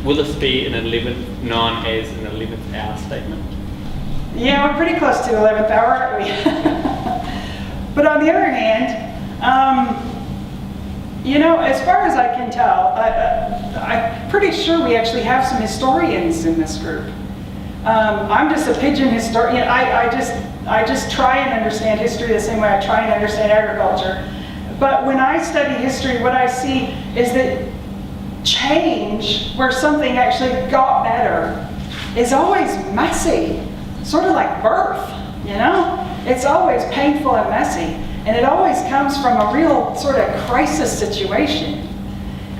Will this be known as an 11th hour statement? Yeah, we're pretty close to the 11th hour, aren't we? But on the other hand, you know, as far as I can tell, I'm pretty sure we actually have some historians in this group. I'm just a pigeon historian. I just try and understand history the same way I try and understand agriculture. But when I study history, what I see is that change, where something actually got better, is always messy, sort of like birth, you know? It's always painful and messy, and it always comes from a real sort of crisis situation.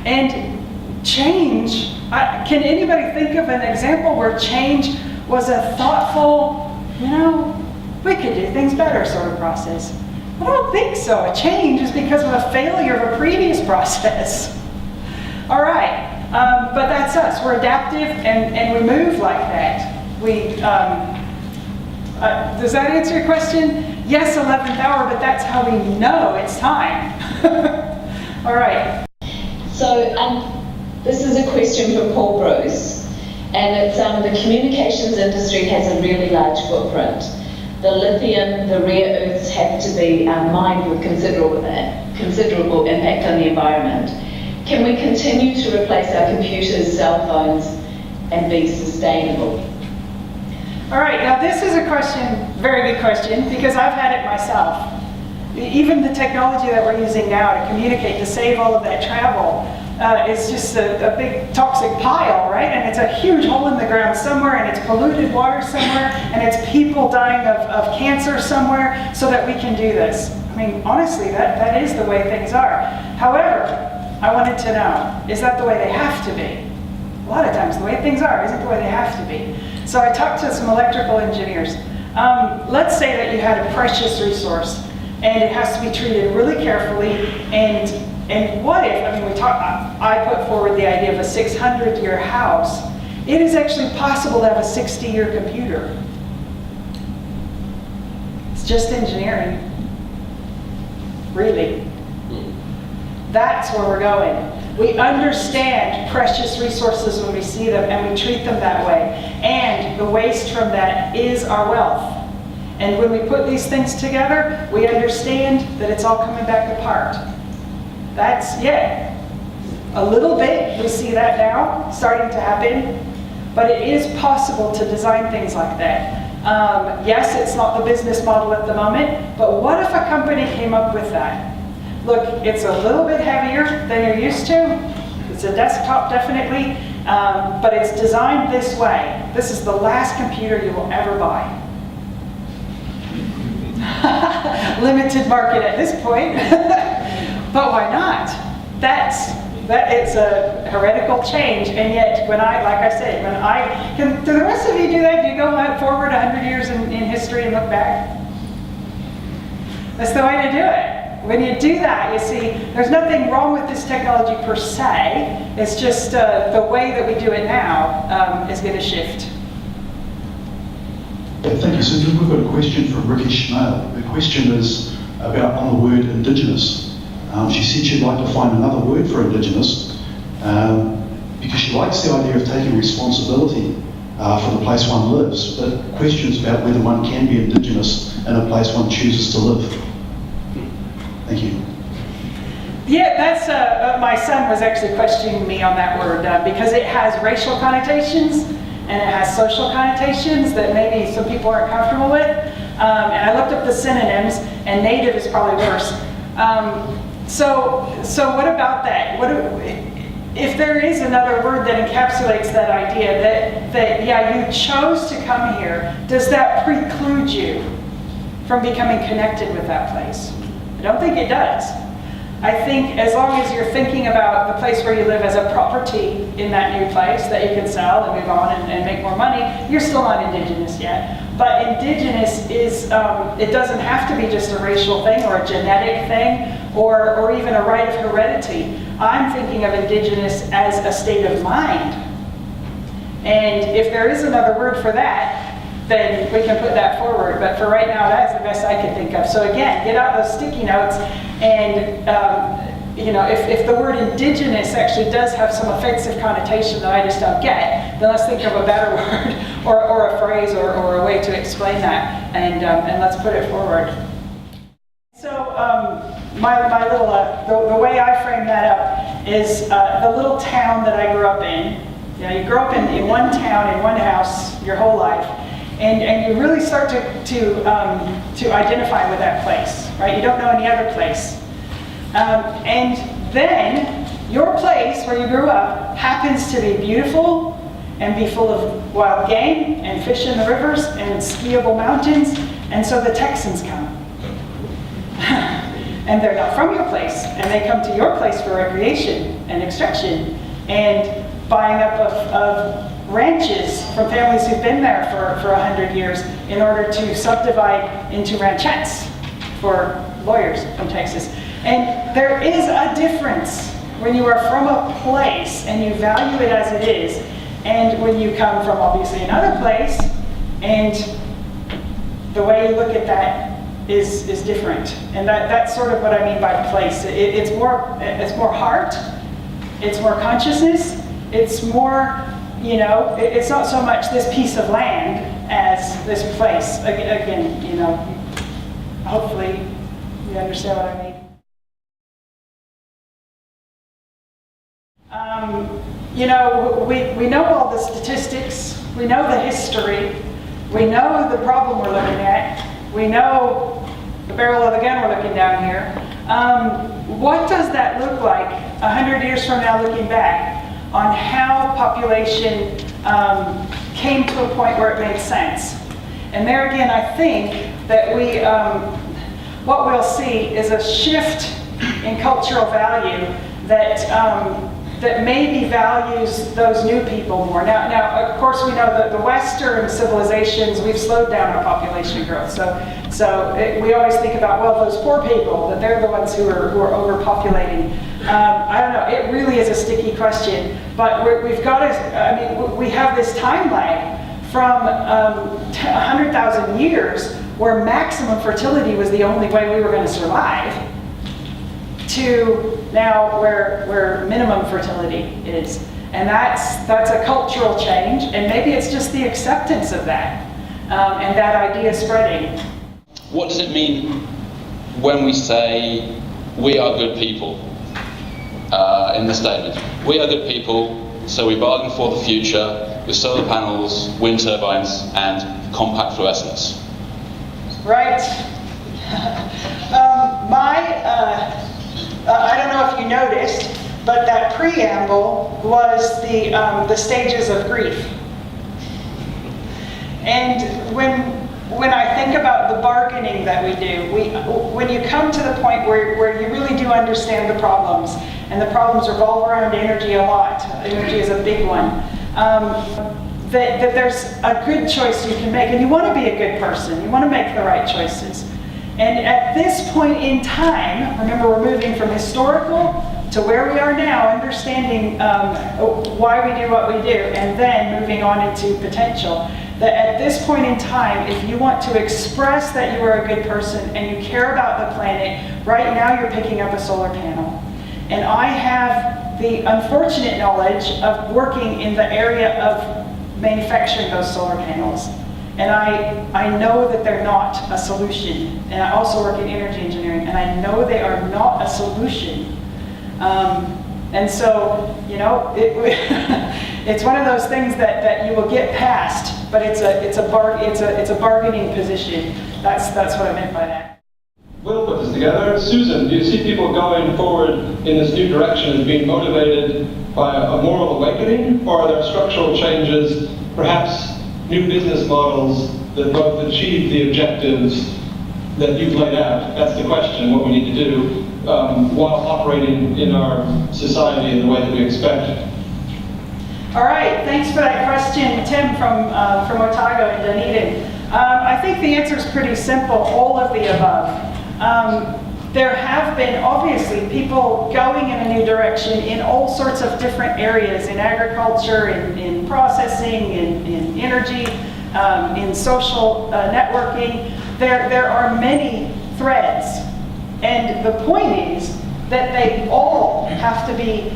And change, can anybody think of an example where change was a thoughtful, you know, we could do things better sort of process? I don't think so. A change is because of a failure of a previous process. All right, but that's us. We're adaptive and we move like that. Does that answer your question? Yes, 11th hour, but that's how we know it's time. All right. So this is a question from Paul Bruce, and it's the communications industry has a really large footprint. The lithium, the rare earths have to be mined with considerable impact on the environment. Can we continue to replace our computers, cell phones, and be sustainable? All right, now this is a question, very good question, because I've had it myself. Even the technology that we're using now to communicate, to save all of that travel, is just a big toxic pile, right? And it's a huge hole in the ground somewhere, and it's polluted water somewhere, and it's people dying of cancer somewhere, so that we can do this. I mean, honestly, that is the way things are. However, I wanted to know, is that the way they have to be? A lot of times the way things are isn't the way they have to be. So I talked to some electrical engineers. Let's say that you had a precious resource and it has to be treated really carefully, and what if, I mean, I put forward the idea of a 600-year house. It is actually possible to have a 60-year computer. It's just engineering, really. That's where we're going. We understand precious resources when we see them, and we treat them that way. And the waste from that is our wealth. And when we put these things together, we understand that it's all coming back apart. That's, yeah, a little bit, we see that now, starting to happen. But it is possible to design things like that. Yes, it's not the business model at the moment, but what if a company came up with that? Look, it's a little bit heavier than you're used to. It's a desktop, definitely, but it's designed this way. This is the last computer you will ever buy. Limited market at this point, but why not? It's a heretical change, and yet when do the rest of you do that? Do you go forward 100 years in history and look back? That's the way to do it. When you do that, you see, there's nothing wrong with this technology per se. It's just the way that we do it now is going to shift. Thank you, Susan. We've got a question from Ricky Schmale. The question is about on the word Indigenous. She said she'd like to find another word for Indigenous because she likes the idea of taking responsibility for the place one lives, but questions about whether one can be Indigenous in a place one chooses to live. Thank you. Yeah, that's my son was actually questioning me on that word because it has racial connotations and it has social connotations that maybe some people aren't comfortable with. And I looked up the synonyms, and native is probably worse. So what about that? If there is another word that encapsulates that idea that yeah, you chose to come here, does that preclude you from becoming connected with that place? I don't think it does. I think as long as you're thinking about the place where you live as a property in that new place that you can sell and move on and make more money, you're still not Indigenous yet. But Indigenous is, it doesn't have to be just a racial thing or a genetic thing or even a right of heredity. I'm thinking of Indigenous as a state of mind. And if there is another word for that, then we can put that forward. But for right now, that's the best I can think of. So again, get out those sticky notes, and you know, if the word Indigenous actually does have some offensive connotation that I just don't get, then let's think of a better word or a phrase or a way to explain that, and let's put it forward. So my little, the way I frame that up is the little town that I grew up in. You know, you grow up in one town, in one house, your whole life, and you really start to identify with that place, right? You don't know any other place. And then your place where you grew up happens to be beautiful and be full of wild game and fish in the rivers and skiable mountains, and so the Texans come. And they're not from your place, and they come to your place for recreation and extraction and buying up of ranches from families who've been there for 100 years in order to subdivide into ranchettes for lawyers from Texas. And there is a difference when you are from a place and you value it as it is, and when you come from obviously another place, and the way you look at that is different. And that's sort of what I mean by place. It's more heart, it's more consciousness, it's more, you know, it's not so much this piece of land as this place. Again, you know, hopefully you understand what I mean. You know, we know all the statistics, we know the history, we know the problem we're looking at, we know the barrel of the gun we're looking down here. What does that look like 100 years from now, looking back on how population came to a point where it made sense? And there again, I think that what we'll see is a shift in cultural value that maybe values those new people more. Now, of course, we know that the Western civilizations, we've slowed down our population growth. So we always think about, well, those poor people, that they're the ones who are overpopulating. I don't know, it really is a sticky question, but we've got to, I mean, we have this time lag from 100,000 years where maximum fertility was the only way we were going to survive, to now where minimum fertility is. And that's a cultural change, and maybe it's just the acceptance of that, and that idea spreading. What does it mean when we say we are good people in the statement? We are good people, so we bargain for the future with solar panels, wind turbines, and compact fluorescence. Right. I don't know if you noticed, but that preamble was the stages of grief. And when I think about the bargaining that we do, when you come to the point where you really do understand the problems, and the problems revolve around energy a lot, energy is a big one, that there's a good choice you can make, and you want to be a good person, you want to make the right choices. And at this point in time, remember, we're moving from historical to where we are now, understanding why we do what we do, and then moving on into potential. That at this point in time, if you want to express that you are a good person and you care about the planet, right now you're picking up a solar panel. And I have the unfortunate knowledge of working in the area of manufacturing those solar panels. And I know that they're not a solution. And I also work in energy engineering, and I know they are not a solution. And so, you know, it's one of those things that you will get past, but it's a bargaining position. That's what I meant by that. We'll put this together. Susan, do you see people going forward in this new direction as being motivated by a moral awakening, or are there structural changes, perhaps new business models that both achieve the objectives that you've laid out? That's the question, what we need to do while operating in our society in the way that we expect. All right, thanks for that question, Tim from Otago and Dunedin. I think the answer is pretty simple, all of the above. There have been, obviously, people going in a new direction in all sorts of different areas, in agriculture, in processing, in energy. in social networking. There are many threads. And the point is that they all have to be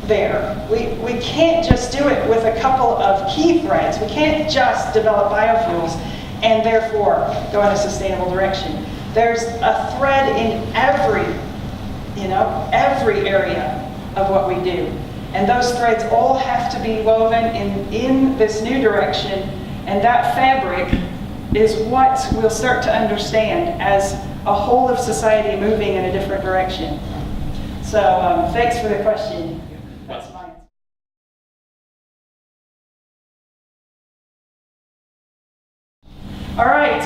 there. We can't just do it with a couple of key threads. We can't just develop biofuels and therefore go in a sustainable direction. There's a thread in every area of what we do. And those threads all have to be woven in this new direction, and that fabric is what we'll start to understand as a whole of society moving in a different direction. So thanks for the question. That's mine. All right,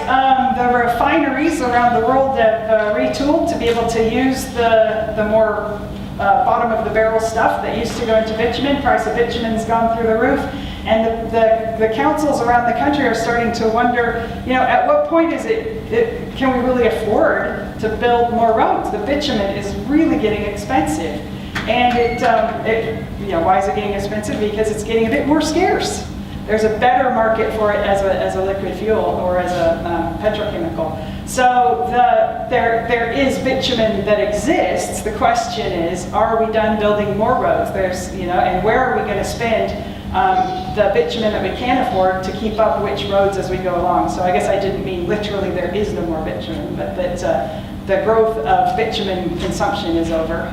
the refineries around the world have retooled to be able to use the more bottom of the barrel stuff that used to go into bitumen. Price of bitumen's gone through the roof. And the councils around the country are starting to wonder, at what point can we really afford to build more roads? The bitumen is really getting expensive. And why is it getting expensive? Because it's getting a bit more scarce. There's a better market for it as a liquid fuel or as a petrochemical. So there is bitumen that exists. The question is, are we done building more roads? And where are we going to spend the bitumen that we can afford to keep up which roads as we go along? So I guess I didn't mean literally there is no more bitumen, but that the growth of bitumen consumption is over.